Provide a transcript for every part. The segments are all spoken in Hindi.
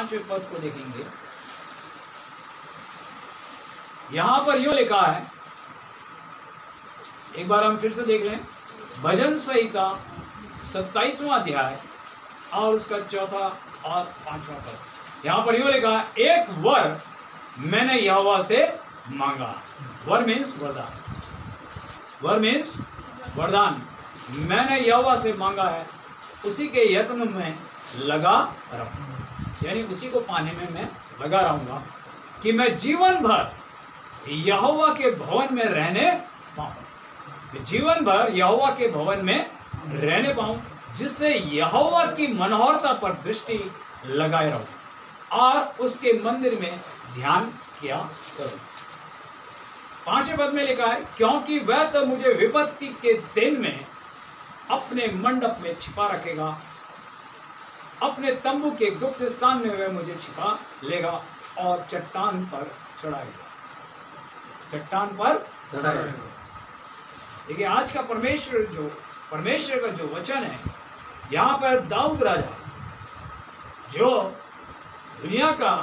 5वें पद को देखेंगे। यहां पर यूं लिखा है, एक बार हम फिर से देख लें। भजन संहिता 27वां अध्याय और उसका 4था और 5वां पद। यहां पर यूं लिखा है, एक वर मैंने यहोवा से मांगा। वर मीन्स वरदान, वर मीन्स वरदान। मैंने यहोवा से मांगा है, उसी के यत्न में लगा रहूं, यानी उसी को पाने में मैं लगा रहूंगा कि मैं जीवन भर यहोवा के भवन में रहने पाऊं, जीवन भर यहोवा के भवन में रहने पाऊं, जिससे यहोवा की मनोहरता पर दृष्टि लगाए रहूं और उसके मंदिर में ध्यान किया करूं। 5वें पद में लिखा है, क्योंकि वह तो मुझे विपत्ति के दिन में अपने मंडप में छिपा रखेगा, अपने तंबू के गुप्त स्थान में वह मुझे छिपा लेगा और चट्टान पर चढ़ाएगा, चट्टान पर चढ़ाएगा। देखिए आज का परमेश्वर का जो वचन है, यहाँ पर दाऊद राजा जो दुनिया का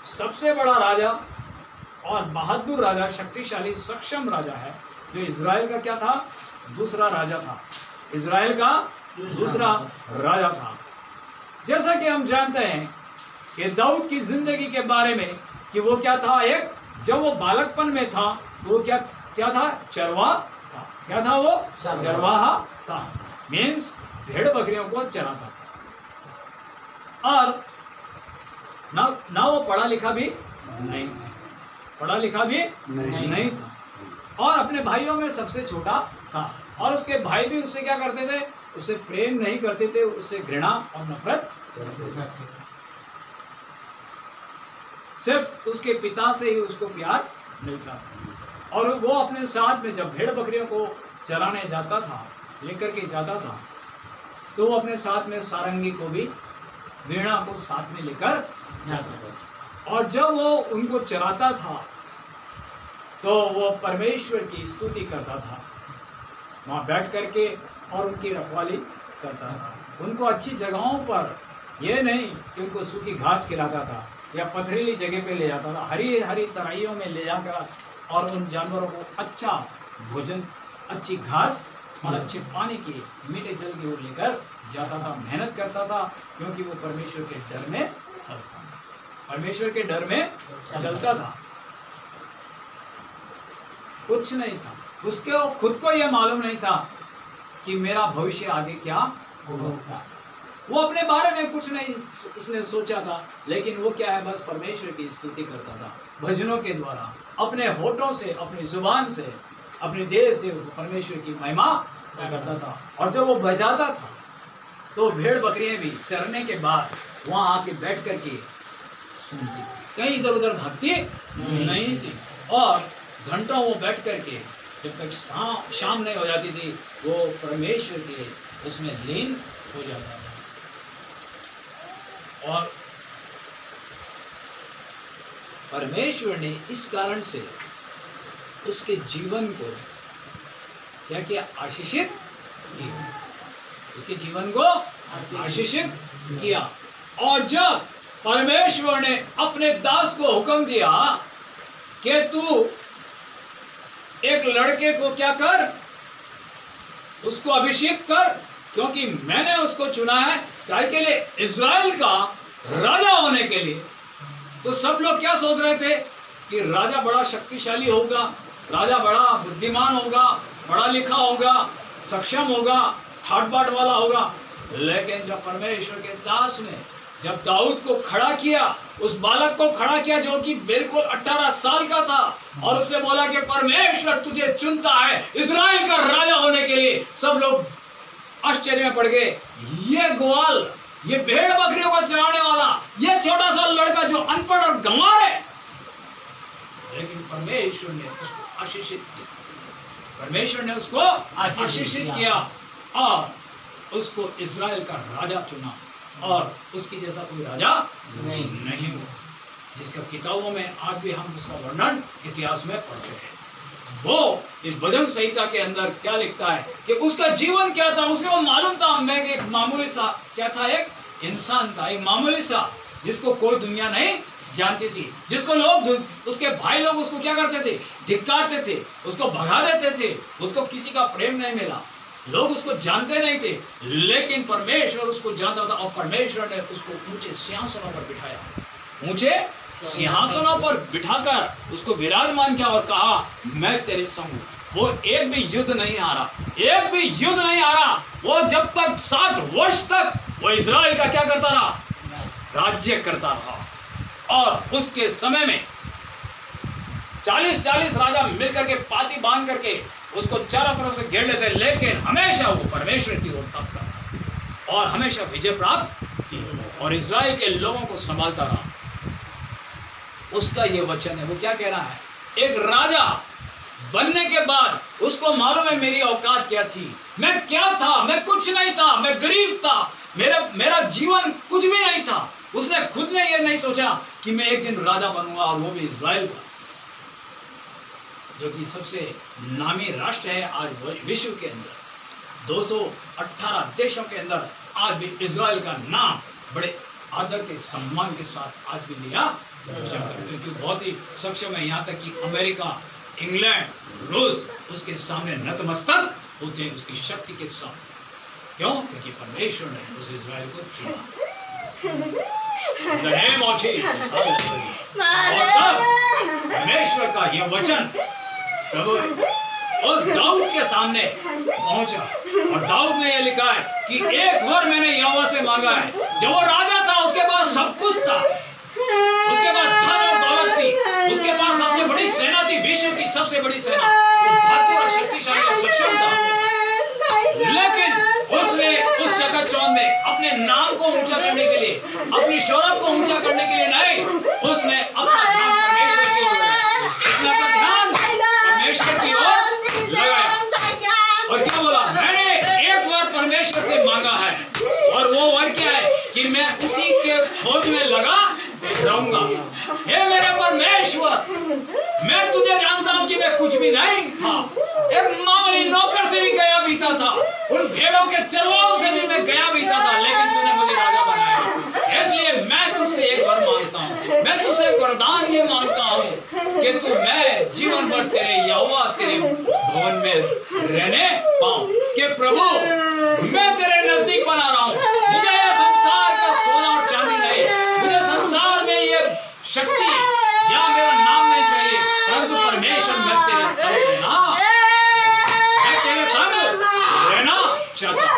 सबसे बड़ा राजा और बहादुर राजा, शक्तिशाली सक्षम राजा है, जो इज़राइल का क्या था, दूसरा राजा था, इज़राइल का दूसरा राजा था। जैसा कि हम जानते हैं कि दाऊद की जिंदगी के बारे में कि वो क्या था, एक जब वो बालकपन में था तो वो क्या था, चरवाहा था। क्या था वो, चरवाहा था, मीन्स भेड़ बकरियों को चराता था। और ना वो पढ़ा लिखा भी नहीं था, पढ़ा लिखा भी नहीं था, और अपने भाइयों में सबसे छोटा था। और उसके भाई भी उससे क्या करते थे, उससे प्रेम नहीं करते थे, उससे घृणा और नफरत करते थे। सिर्फ उसके पिता से ही उसको प्यार मिलता था। और वो अपने साथ में जब भेड़ बकरियों को चराने जाता था, लेकर के जाता था, तो वो अपने साथ में सारंगी को भी, वीणा को साथ में लेकर जाता था। और जब वो उनको चराता था तो वो परमेश्वर की स्तुति करता था, वहाँ बैठ करके, और उनकी रखवाली करता था। उनको अच्छी जगहों पर, ये नहीं कि उनको सूखी घास खिलाता था या पथरीली जगह पे ले जाता था, हरी हरी तराइयों में ले जाकर और उन जानवरों को अच्छा भोजन, अच्छी घास और अच्छे पानी की, मीठे जल की ओर लेकर जाता था, मेहनत करता था, क्योंकि वो परमेश्वर के डर में चलता था, परमेश्वर के डर में चलता था। कुछ नहीं था उसको, खुद को यह मालूम नहीं था कि मेरा भविष्य आगे क्या होगा। वो अपने बारे में कुछ नहीं उसने सोचा था, लेकिन वो क्या है, बस परमेश्वर की स्तुति करता था भजनों के द्वारा, अपने होठों से, अपनी जुबान से, अपने देह से परमेश्वर की महिमा करता था। और जब वो बजाता था तो भेड़ बकरियां भी चरने के बाद वहां आके बैठ करके सुनती थी, कहीं इधर उधर भागती नहीं थी। और घंटों वो बैठ करके, जब तक शाम नहीं हो जाती थी, वो परमेश्वर के उसमें लीन हो जाता था। और परमेश्वर ने इस कारण से उसके जीवन को क्या किया, आशीषित किया, उसके जीवन को आशीषित किया। और जब परमेश्वर ने अपने दास को हुक्म दिया कि तू एक लड़के को क्या कर, उसको अभिषेक कर, क्योंकि मैंने उसको चुना है काय के लिए, इज़राइल का राजा होने के लिए। तो सब लोग क्या सोच रहे थे कि राजा बड़ा शक्तिशाली होगा, राजा बड़ा बुद्धिमान होगा, पढ़ा लिखा होगा, सक्षम होगा, ठाट बाट वाला होगा। लेकिन जब परमेश्वर के दास ने जब दाऊद को खड़ा किया, उस बालक को खड़ा किया जो कि बिल्कुल 18 साल का था, और उसने बोला कि परमेश्वर तुझे चुनता है इज़राइल का राजा होने के लिए, सब लोग आश्चर्य में पड़ गए। ये ग्वाल, ये भेड़ बकरियों को चराने वाला, ये छोटा सा लड़का जो अनपढ़ और गंवार है, लेकिन परमेश्वर ने उसको आशीषित किया, परमेश्वर ने उसको आशीषित किया और उसको इज़राइल का राजा चुना। और उसकी जैसा कोई राजा नहीं हुआ, जिसका किताबों में आज भी हम उसका वर्णन इतिहास में पढ़ते हैं। वो इस भजन संहिता के अंदर क्या लिखता है कि उसका जीवन क्या था, उसे वो मालूम था, मैं एक मामूली सा क्या था, एक इंसान था, एक मामूली सा जिसको कोई दुनिया नहीं जानती थी, जिसको लोग, उसके भाई लोग उसको क्या करते थे, धिक्कारते थे, उसको भगा देते थे, उसको किसी का प्रेम नहीं मिला, लोग उसको जानते नहीं थे, लेकिन परमेश्वर उसको जानता था और परमेश्वर ने उसको ऊंचे सिंहासनों पर बिठाया, ऊंचे सिंहासनों पर बिठाकर उसको विराजमान किया और कहा मैं तेरे संग हूं। वो एक भी युद्ध नहीं हारा, एक भी युद्ध नहीं हारा। वो जब तक 7 वर्ष तक वो इजराइल का क्या करता रहा, राज्य करता रहा। और उसके समय में 40-40 राजा मिलकर के पाती बांध करके उसको चारों तरफ से घेर लेते, लेकिन हमेशा वो परमेश्वर की ओर तकता और हमेशा विजय प्राप्त की और इजराइल के लोगों को संभालता रहा। उसका ये वचन है। वो क्या कह रहा है, एक राजा बनने के बाद उसको मालूम है मेरी औकात क्या थी, मैं क्या था, मैं कुछ नहीं था, मैं गरीब था, मेरा जीवन कुछ भी नहीं था। उसने खुद ने ये नहीं सोचा कि मैं एक दिन राजा बनूंगा, और वो भी इजराइल का, जो कि सबसे नामी राष्ट्र है आज विश्व के अंदर। 218 देशों के अंदर आज भी इजराइल का नाम बड़े आदर के सम्मान के साथ आज भी लिया जाता है, क्योंकि बहुत ही सक्षम है। यहाँ तक कि अमेरिका, इंग्लैंड, रूस उसके सामने नतमस्तक होते हैं उसकी शक्ति के साथ। क्यों? क्योंकि परमेश्वर ने उस इजराइल को चुना। परमेश्वर का यह वचन प्रभु उस दाऊद के सामने पहुंचा, और दाऊद ने यह लिखा है कि एक वर मैंने यहोवा से मांगा है। जब वो राजा था उसके पास सब कुछ था, उसके पास धन और दौलत थी, उसके पास सबसे बड़ी सेना थी, विश्व की सबसे बड़ी सेना, वो भरपूर और शक्तिशाली और सक्षम था। लेकिन उसने उस चकाचौंध में अपने नाम को ऊंचा करने के लिए, अपनी शोहरत को ऊंचा करने के लिए नहीं, उसने अपना ध्यान परमेश्वर की ओर लगाया। उसने अपना ध्यान परमेश्वर की ओर लगाया और क्या बोला, मैंने एक वर परमेश्वर से मांगा है, और वो वर क्या है कि मैं उसी के खोज में लगा रहूंगा। हे मेरे परमेश्वर, मैं तुझे जानता हूं कि मैं कुछ भी नहीं था, एक मामूली नौकर से भी गया बीता था, उन भेड़ों के चरवाहों से भी मैं गया बीता था, लेकिन तूने मुझे राजा बनाया। इसलिए मैं तुझसे एक वर मांगता हूं, मैं तुझसे वरदान ये मांगता हूं कि तू, मैं जीवन भर तेरे यहोवा तेरे भवन में रहने पाऊं, कि प्रभु मैं तेरे नजदीक बना रहा हूं। मुझे यह संसार का सोना और चांदी नहीं, मुझे संसार में ये शक्ति या मेरा नाम नहीं चाहिए, परंतु परमेश्वर मैं तेरे संग रहना, मैं तेरे संग रहना चाहता हूं।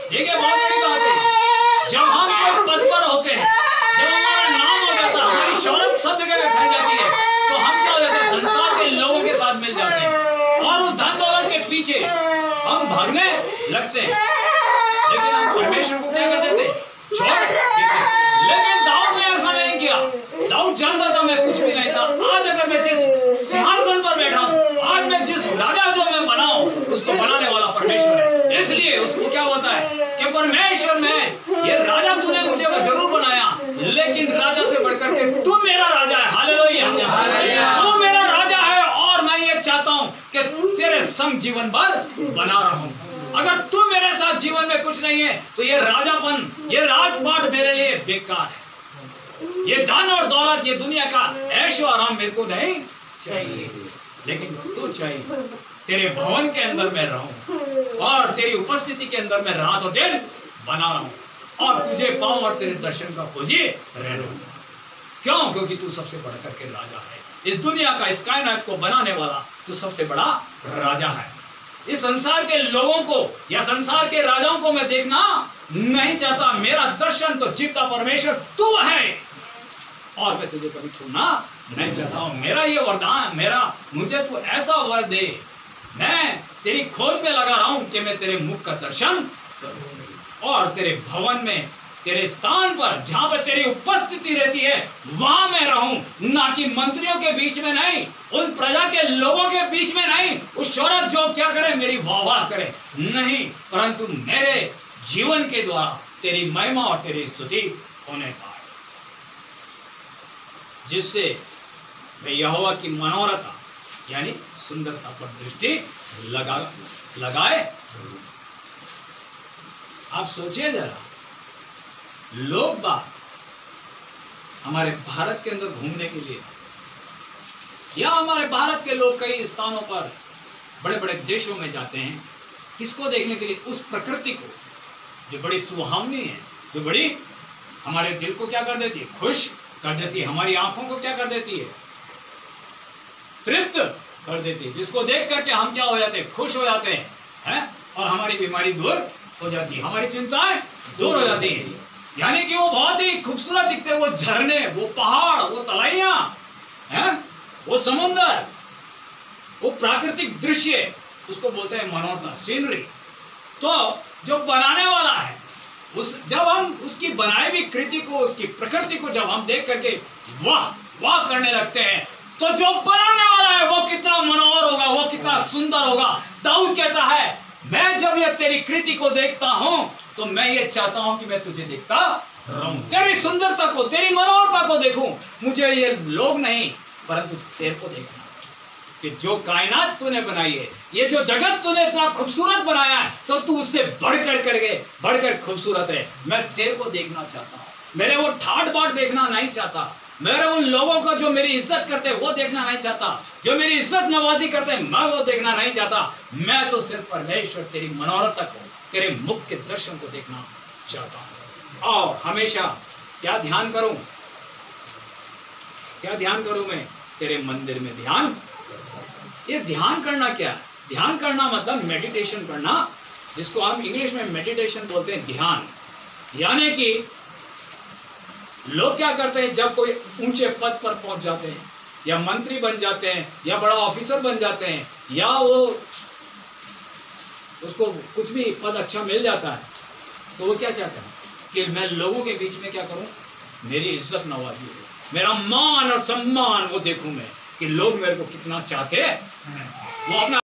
देखिए बहुत बड़ी बात है, जब हम एक पद पर होते हैं, जब हमारा नाम हो जाता है, हमारी शोहरत सब जगह में फैल जाती है, तो हम क्या हो जाते हैं, संसार के लोगों के साथ मिल जाते हैं और उस धन दौलत के पीछे हम भागने लगते हैं, लेकिन हम परमेश्वर को क्या कर देते, छोड़ देते। लेकिन दाऊद ने ऐसा नहीं किया। दाऊद जानता था मैं कुछ भी नहीं था। आज अगर मैं जिस सिंहासन पर बैठा हूं, आज मैं जिस राजा जो मैं बना हूं, उसको बनाने वाला परमेश्वर है। इसलिए उसको क्या होता है कि परमेश्वर में ये राजा तूने मुझे जरूर बनाया, लेकिन राजा से बढ़कर के तू मेरा राजा है। हालेलुया, तू मेरा राजा है, और मैं ये चाहता हूं कि तेरे संग जीवन भर बना रहूं। अगर तू मेरे साथ जीवन में कुछ नहीं है, तो ये राजापन, ये राजपाट मेरे लिए बेकार है। ये धन और दौलत, ये दुनिया का ऐशो आराम मेरे को नहीं चाहिए, लेकिन तू चाहिए। तेरे भवन के अंदर मैं रहूं और तेरी उपस्थिति के अंदर मैं रात और दिन बना रहूं, और तुझे पाऊं और तेरे दर्शन का खोजी रहूं। क्यों? क्योंकि तू सबसे बढ़कर के राजा है। इस दुनिया का, इस कायनात को बनाने वाला तू सबसे बड़ा राजा है। इस संसार के लोगों को या संसार के राजाओं को मैं देखना नहीं चाहता। मेरा दर्शन तो जीवता परमेश्वर तू है, और मैं तुझे कभी छोड़ना नहीं चाहता हूं। मेरा ये वरदान, मुझे तू ऐसा वर दे, मैं तेरी खोज में लगा रहा हूं कि मैं तेरे मुख का दर्शन करूं, और तेरे भवन में, तेरे स्थान पर जहां पर तेरी उपस्थिति रहती है, वहां मैं रहूं, ना कि मंत्रियों के बीच में नहीं, उन प्रजा के लोगों के बीच में नहीं, उस शोहरत जो क्या करे, मेरी वाह करे नहीं, परंतु मेरे जीवन के द्वारा तेरी महिमा और तेरी स्तुति होने पाए, जिससे मैं यहोवा की मनोरथा यानी सुंदरता पर दृष्टि लगाए। आप सोचिए जरा, लोग बाग हमारे भारत के अंदर घूमने के लिए, या हमारे भारत के लोग कई स्थानों पर बड़े बड़े देशों में जाते हैं, किसको देखने के लिए? उस प्रकृति को जो बड़ी सुहावनी है, जो बड़ी हमारे दिल को क्या कर देती है? खुश कर देती है। हमारी आंखों को क्या कर देती है? तृप्त कर देती है, जिसको देख करके हम क्या हो जाते हैं? खुश हो जाते हैं, और हमारी बीमारी दूर हो जाती है, हमारी चिंताएं दूर हो जाती है। यानी कि वो बहुत ही खूबसूरत दिखते हैं, वो झरने, वो पहाड़, वो तलाइयां हैं, वो समुंदर, वो प्राकृतिक दृश्य, उसको बोलते हैं मनोरम सीनरी। तो जो बनाने वाला है, जब हम उसकी बनाई हुई कृति को, उसकी प्रकृति को जब हम देख करके वाह वाह करने लगते हैं, तो जो बनाने वाला है वो कितना मनोहर होगा, वो कितना सुंदर होगा। दाऊद कहता है, मैं जब ये तेरी कृति को देखता हूं तो मैं ये चाहता हूं कि मैं तुझे देखता रहूं, तेरी सुंदरता को, तेरी मनोहरता को देखूं। मुझे ये लोग नहीं, परंतु तेरे को देखना, कि जो कायनात तूने बनाई है, ये जो जगत तूने इतना खूबसूरत बनाया है, तो तू उससे बढ़कर खूबसूरत है। मैं तेरे को देखना चाहता हूँ, मेरे वो ठाट बाट देखना नहीं चाहता, मेरे उन लोगों का जो मेरी इज्जत करते हैं वो देखना नहीं चाहता, जो मेरी इज्जत नवाजी करते हैं मैं वो देखना नहीं चाहता। मैं तो सिर्फ परमेश्वर तेरी मनोरथा को, तेरे मुख के दर्शन को देखना चाहता हूँ। और हमेशा क्या ध्यान करूं? क्या ध्यान करूं मैं? तेरे मंदिर में ध्यान। ये ध्यान करना क्या है? ध्यान करना मतलब मेडिटेशन करना, जिसको हम इंग्लिश में मेडिटेशन बोलते हैं, ध्यान। यानी कि लोग क्या करते हैं, जब कोई ऊंचे पद पर पहुंच जाते हैं, या मंत्री बन जाते हैं, या बड़ा ऑफिसर बन जाते हैं, या वो उसको कुछ भी पद अच्छा मिल जाता है, तो वो क्या चाहता है कि मैं लोगों के बीच में क्या करूं? मेरी इज्जत नवाजी हो, मेरा मान और सम्मान वो देखूं मैं, कि लोग मेरे को कितना चाहते हैं। वो अपना